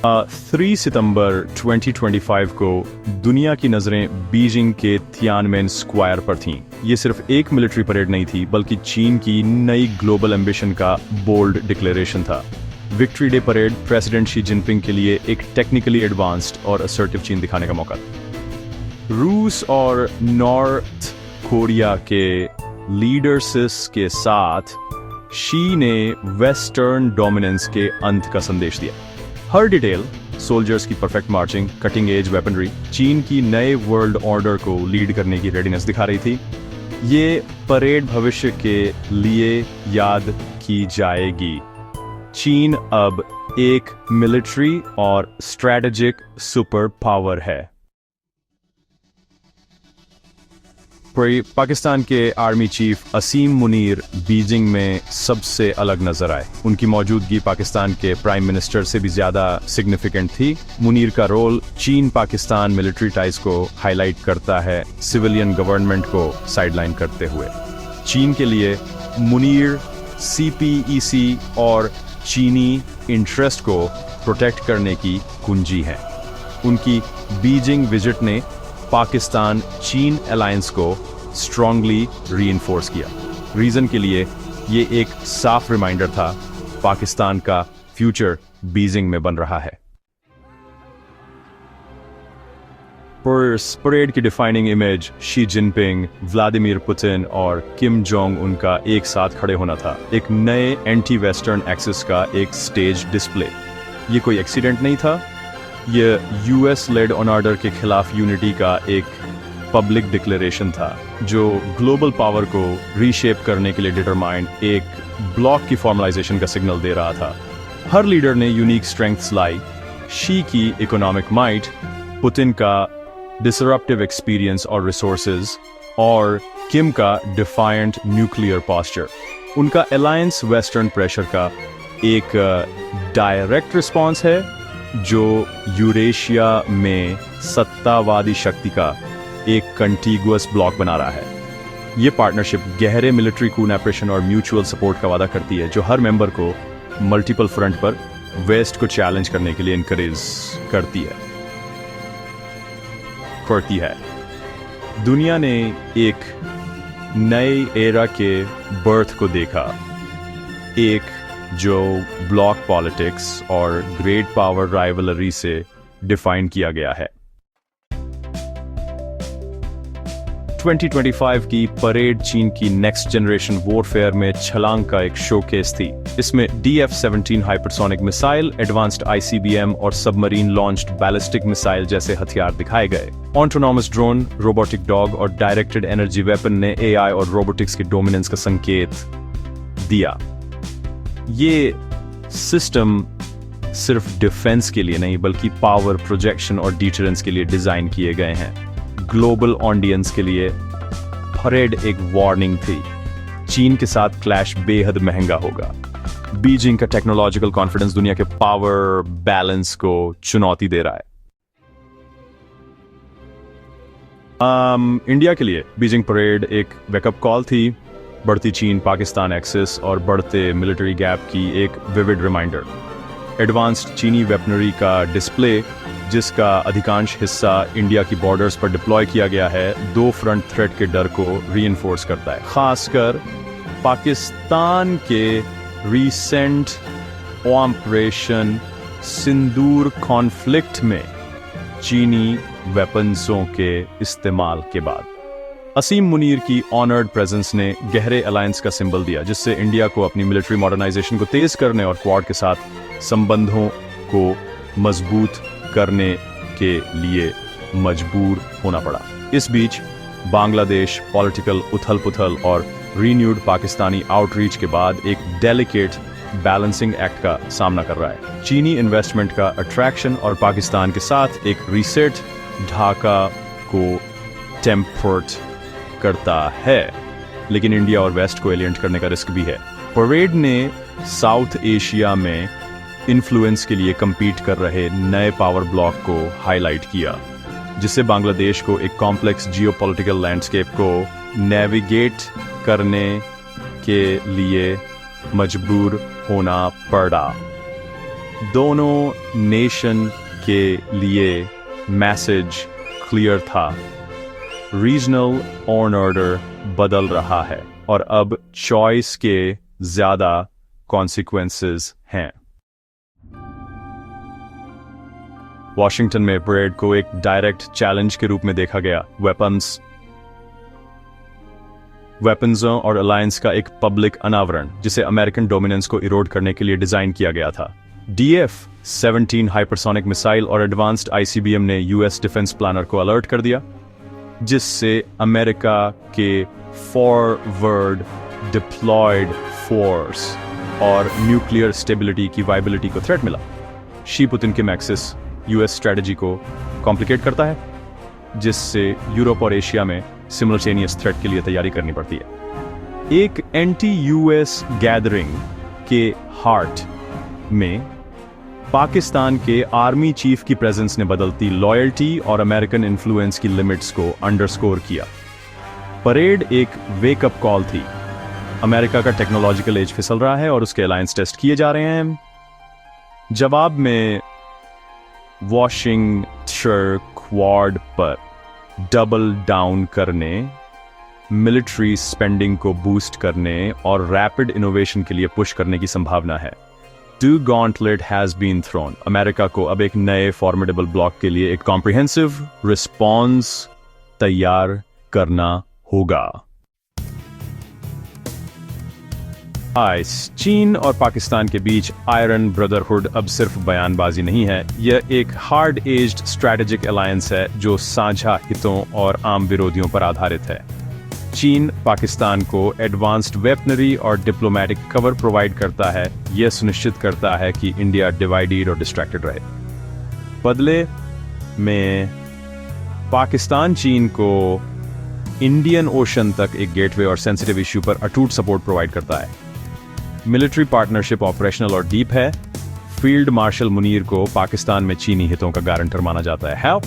3 सितंबर 2025 को दुनिया की नज़रें बीजिंग के थियानमेन स्क्वायर पर थीं। ये सिर्फ एक मिलिट्री परेड नहीं थी, बल्कि चीन की नई ग्लोबल एम्बिशन का बोल्ड डिक्लेरेशन था। Victory day parade president Xi Jinping के लिए एक टेक्निकली एडवांस्ड और असर्टिव चीन दिखाने का मौका था। रूस और नॉर्थ कोरिया के लीडर्स के साथ शी ने वेस्टर्न डोमिनेंस के अंत का संदेश दिया। हर डिटेल, सोल्जर्स की perfect marching, cutting edge weaponry, चीन की नए वर्ल्ड ऑर्डर को लीड करने की रेडीनेस दिखा रही थी। ये परेड भविष्य के लिए याद की जाएगी। चीन अब एक मिलिट्री और स्ट्रैटेजिक सुपर पावर है। पाकिस्तान के आर्मी चीफ असीम मुनीर बीजिंग में सबसे अलग नजर आए। उनकी मौजूदगी पाकिस्तान के प्राइम मिनिस्टर से भी ज्यादा सिग्निफिकेंट थी। मुनीर का रोल चीन पाकिस्तान मिलिट्री टाइज को हाईलाइट करता है, सिविलियन गवर्नमेंट को साइडलाइन करते हुए। चीन के लिए मुनीर सीपीईसी और चीनी इंटरेस्ट को प्रोटेक्ट करने की कुंजी है। उनकी बीजिंग विजिट ने पाकिस्तान चीन अलायंस को स्ट्रांगली रीइंफोर्स किया। रीजन के लिए ये एक साफ रिमाइंडर था, पाकिस्तान का फ्यूचर बीजिंग में बन रहा है। परेड की defining image Xi Jinping, Vladimir Putin और किम जोंग उनका एक साथ खड़े होना था। एक नए एंटी वेस्टर्न एक्सिस का एक स्टेज डिस्प्ले। ये कोई एक्सीडेंट नहीं था, ये यूएस लेड ऑन ऑर्डर के खिलाफ यूनिटी का एक पब्लिक डिक्लेरेशन था, जो ग्लोबल पावर को रीशेप करने के लिए डिटरमाइंड एक ब्लॉक की फॉर्मलाइजेशन का सिग्नल दे रहा था। हर लीडर ने यूनिक स्ट्रेंथ्स लाई। शी की इकोनॉमिक माइट, पुतिन का डिसरप्टिव एक्सपीरियंस और रिसोर्सेज, और किम का डिफायंट न्यूक्लियर पॉस्चर। उनका अलायंस वेस्टर्न प्रेशर का एक डायरेक्ट रिस्पॉन्स है, जो यूरेशिया में सत्तावादी शक्ति का एक कंटीगुअस ब्लॉक बना रहा है। ये पार्टनरशिप गहरे मिलिट्री कोऑपरेशन और म्यूचुअल सपोर्ट का वादा करती है, जो हर मेंबर को मल्टीपल फ्रंट पर वेस्ट को चैलेंज करने के लिए इनकरेज करती है। दुनिया ने एक नए एरा के बर्थ को देखा, एक जो ब्लॉक पॉलिटिक्स और ग्रेट पावर राइवलरी से डिफाइन किया गया है। 2025 की परेड चीन की नेक्स्ट जनरेशन वॉरफेयर में छलांग का एक शोकेस थी। इसमें DF-17 hypersonic missile, advanced ICBM और सबमरीन लॉन्च्ड बैलिस्टिक मिसाइल जैसे हथियार दिखाए गए। ऑटोनॉमस ड्रोन, रोबोटिक डॉग और डायरेक्टेड एनर्जी वेपन ने AI और रोबोटिक्स के डोमिनेंस का संकेत दिया। ये सिस्टम सिर्फ डिफेंस के लिए नहीं, बल्कि पावर, प्रोजेक्शन और डिटरेंस के लिए डिजाइन किए गए हैं। ग्लोबल ऑडियंस के लिए परेड एक वार्निंग थी। चीन के साथ क्लैश बेहद महंगा होगा। बीजिंग का टेक्नोलॉजिकल कॉन्फिडेंस दुनिया के पावर बैलेंस को चुनौती दे रहा है। इंडिया के लिए बीजिंग परेड एक वेकअप कॉल थी। बढ़ती चीन पाकिस्तान एक्सिस और बढ़ते मिलिट्री गैप की एक विविड रिमाइंडर। एडवांस्ड चीनी वेपनरी का डिस्प्ले, जिसका अधिकांश हिस्सा इंडिया की बॉर्डर्स पर डिप्लॉय किया गया है, दो फ्रंट थ्रेट के डर को रीइंफोर्स करता है। खासकर पाकिस्तान के रीसेंट ऑपरेशन सिंदूर कॉन्फ्लिक्ट में चीनी वेपन्सों के इस्तेमाल के बाद। असीम मुनीर की ऑनर्ड प्रेजेंस ने गहरे अलायंस का सिंबल दिया, जिससे इंडिया को अपनी मिलिट्री मॉडर्नाइजेशन को तेज करने और क्वाड के साथ संबंधों को मजबूत करने के लिए मजबूर होना पड़ा। इस बीच बांग्लादेश पॉलिटिकल उथल-पुथल और रीन्यूड पाकिस्तानी आउटरीच के बाद एक डेलिकेट बैलेंसिंग एक्ट का सामना कर रहा है। चीनी इन्वेस्टमेंट का अट्रैक्शन और पाकिस्तान के साथ एक रीसेट ढाका को टेम्पर्ड करता है, लेकिन इंडिया और वेस्ट को एलिएंट करने का रिस्क भी है। परेड ने साउथ एशिया में इन्फ्लुएंस के लिए compete कर रहे नए पावर ब्लॉक को हाईलाइट किया, जिससे बांग्लादेश को एक कॉम्प्लेक्स जियोपॉलिटिकल लैंडस्केप को नेविगेट करने के लिए मजबूर होना पड़ा। दोनों नेशन के लिए मैसेज क्लियर था। रीजनल ऑर्डर बदल रहा है और अब चॉइस के ज्यादा कॉन्सिक्वेंसेस हैं। वॉशिंगटन में परेड को एक डायरेक्ट चैलेंज के रूप में देखा गया। वेपन्सों और अलायंस का एक पब्लिक अनावरण जिसे अमेरिकन डोमिनेंस को इरोड करने के लिए डिजाइन किया गया था। DF-17 हाइपरसोनिक मिसाइल और एडवांस्ड ICBM ने यूएस डिफेंस प्लानर को अलर्ट कर दिया, जिससे अमेरिका के फॉरवर्ड डिप्लॉयड फोर्स और न्यूक्लियर स्टेबिलिटी की वायबिलिटी को थ्रेट मिला। शी पुतिन के मैक्सिस यूएस स्ट्रेटजी को कॉम्प्लिकेट करता है, जिससे यूरोप और एशिया में सिमल्टेनियस थ्रेट के लिए तैयारी करनी पड़ती है। एक एंटी यूएस गैदरिंग के हार्ट में पाकिस्तान के आर्मी चीफ की प्रेजेंस ने बदलती लॉयल्टी और अमेरिकन इन्फ्लुएंस की लिमिट्स को अंडरस्कोर किया। परेड एक वेकअप कॉल थी। अमेरिका का टेक्नोलॉजिकल एज फिसल रहा है और उसके अलायंस टेस्ट किए जा रहे हैं। जवाब में वॉशिंगटन क्वाड पर डबल डाउन करने, मिलिट्री स्पेंडिंग को बूस्ट करने और रैपिड इनोवेशन के लिए पुश करने की संभावना है। The gauntlet has been thrown. America को अब एक नए फॉर्मिडेबल ब्लॉक के लिए एक कॉम्प्रिहेंसिव रिस्पॉन्स तैयार करना होगा। चीन और पाकिस्तान के बीच आयरन ब्रदरहुड अब सिर्फ बयानबाजी नहीं है, यह एक हार्ड एज्ड स्ट्रैटेजिक अलायंस है जो साझा हितों और आम विरोधियों पर आधारित है। चीन पाकिस्तान को एडवांस्ड वेपनरी और डिप्लोमेटिक कवर प्रोवाइड करता है। यह सुनिश्चित करता है कि इंडिया डिवाइडेड और डिस्ट्रैक्टेड रहे। बदले में पाकिस्तान चीन को इंडियन ओशन तक एक गेटवे और सेंसिटिव इश्यू पर अटूट सपोर्ट प्रोवाइड करता है। मिलिट्री पार्टनरशिप ऑपरेशनल और डीप है। फील्ड मार्शल मुनीर को पाकिस्तान में चीनी हितों का गारंटर माना जाता है।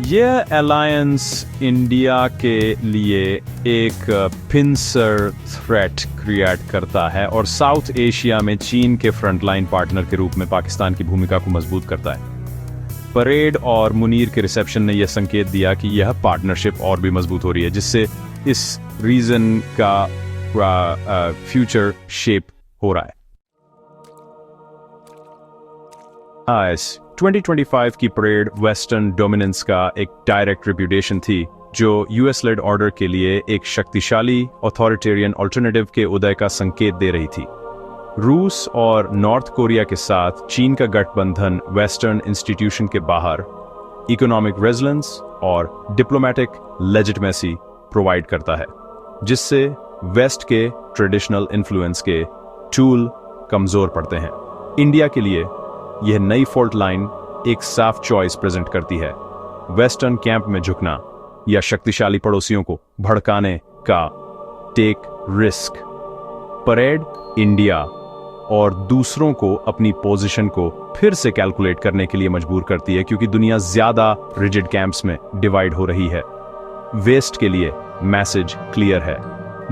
यह अलायंस इंडिया के लिए एक पिंसर थ्रेट क्रिएट करता है और साउथ एशिया में चीन के फ्रंटलाइन पार्टनर के रूप में पाकिस्तान की भूमिका को मजबूत करता है। परेड और मुनीर के रिसेप्शन ने यह संकेत दिया कि यह पार्टनरशिप और भी मजबूत हो रही है, जिससे इस रीजन का फ्यूचर शेप हो रहा है। 2025 की परेड वेस्टर्न डोमिनेंस का एक डायरेक्ट रिप्यूटेशन थी, जो यूएस लेड ऑर्डर के लिए एक शक्तिशाली ऑथोरिटेरियन अल्टरनेटिव के उदय का संकेत दे रही थी। रूस और नॉर्थ कोरिया के साथ चीन का गठबंधन वेस्टर्न इंस्टीट्यूशन के बाहर इकोनॉमिक रेजिलेंस और डिप्लोमेटिक लेजिटिमेसी प्रोवाइड करता है, जिससे वेस्ट के ट्रेडिशनल इन्फ्लुएंस के टूल कमजोर पड़ते हैं। इंडिया के लिए यह नई फॉल्ट लाइन एक साफ चॉइस प्रेजेंट करती है: वेस्टर्न कैंप में झुकना या शक्तिशाली पड़ोसियों को भड़काने का टेक रिस्क। परेड इंडिया और दूसरों को अपनी पोजीशन को फिर से कैलकुलेट करने के लिए मजबूर करती है, क्योंकि दुनिया ज्यादा रिजिड कैंप्स में डिवाइड हो रही है। वेस्ट के लिए मैसेज क्लियर है: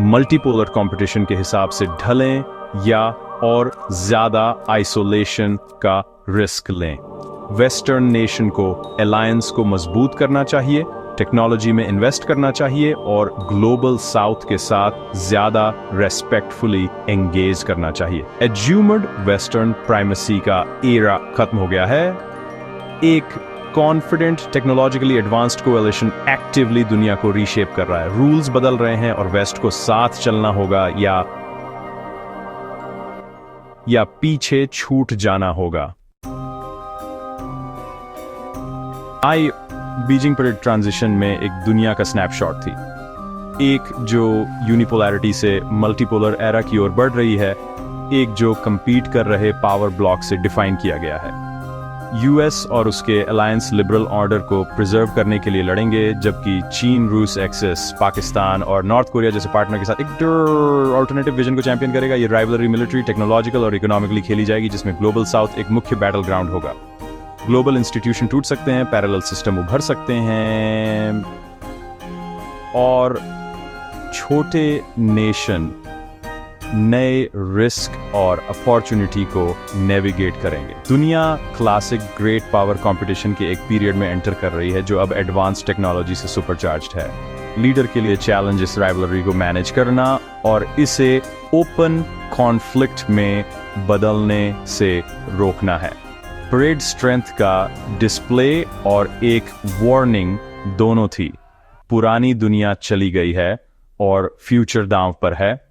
मल्टीपोलर कंपटीशन के हिसाब से ढलें या और ज्यादा आइसोलेशन का रिस्क लें। वेस्टर्न नेशन को अलायंस को मजबूत करना चाहिए, टेक्नोलॉजी में इन्वेस्ट करना चाहिए और ग्लोबल साउथ के साथ ज्यादा रेस्पेक्टफुली एंगेज करना चाहिए। एज्यूम्ड वेस्टर्न प्राइमेसी का एरा खत्म हो गया है। एक confident technologically advanced coalition actively दुनिया को रीशेप कर रहा है। रूल्स बदल रहे हैं और वेस्ट को साथ चलना होगा या पीछे छूट जाना होगा। बीजिंग परेड ट्रांजिशन में एक दुनिया का स्नैपशॉट थी, एक जो यूनिपोलैरिटी से मल्टीपोलर एरा की ओर बढ़ रही है, एक जो कंपीट कर रहे पावर ब्लॉक से डिफाइन किया गया है। यूएस और उसके अलायंस लिबरल ऑर्डर को प्रिजर्व करने के लिए लड़ेंगे, जबकि चीन रूस एक्सेस पाकिस्तान और नॉर्थ कोरिया जैसे पार्टनर के साथ एक अल्टरनेटिव विजन को चैंपियन करेगा। ये राइवलरी मिलिट्री, टेक्नोलॉजिकल और इकोनॉमिकली खेली जाएगी, जिसमें ग्लोबल साउथ एक मुख्य बैटल ग्राउंड होगा। ग्लोबल इंस्टीट्यूशन टूट सकते हैं, पैरेलल सिस्टम उभर सकते हैं और छोटे नेशन नए रिस्क और अपॉर्चुनिटी को नेविगेट करेंगे। दुनिया क्लासिक ग्रेट पावर कंपटीशन के एक पीरियड में एंटर कर रही है जो अब एडवांस टेक्नोलॉजी से सुपरचार्ज्ड है। लीडर के लिए चैलेंज इस राइवलरी को मैनेज करना और इसे ओपन कॉन्फ्लिक्ट में बदलने से रोकना है। परेड स्ट्रेंथ का डिस्प्ले और एक वार्निंग दोनों थी। पुरानी दुनिया चली गई है और फ्यूचर दांव पर है।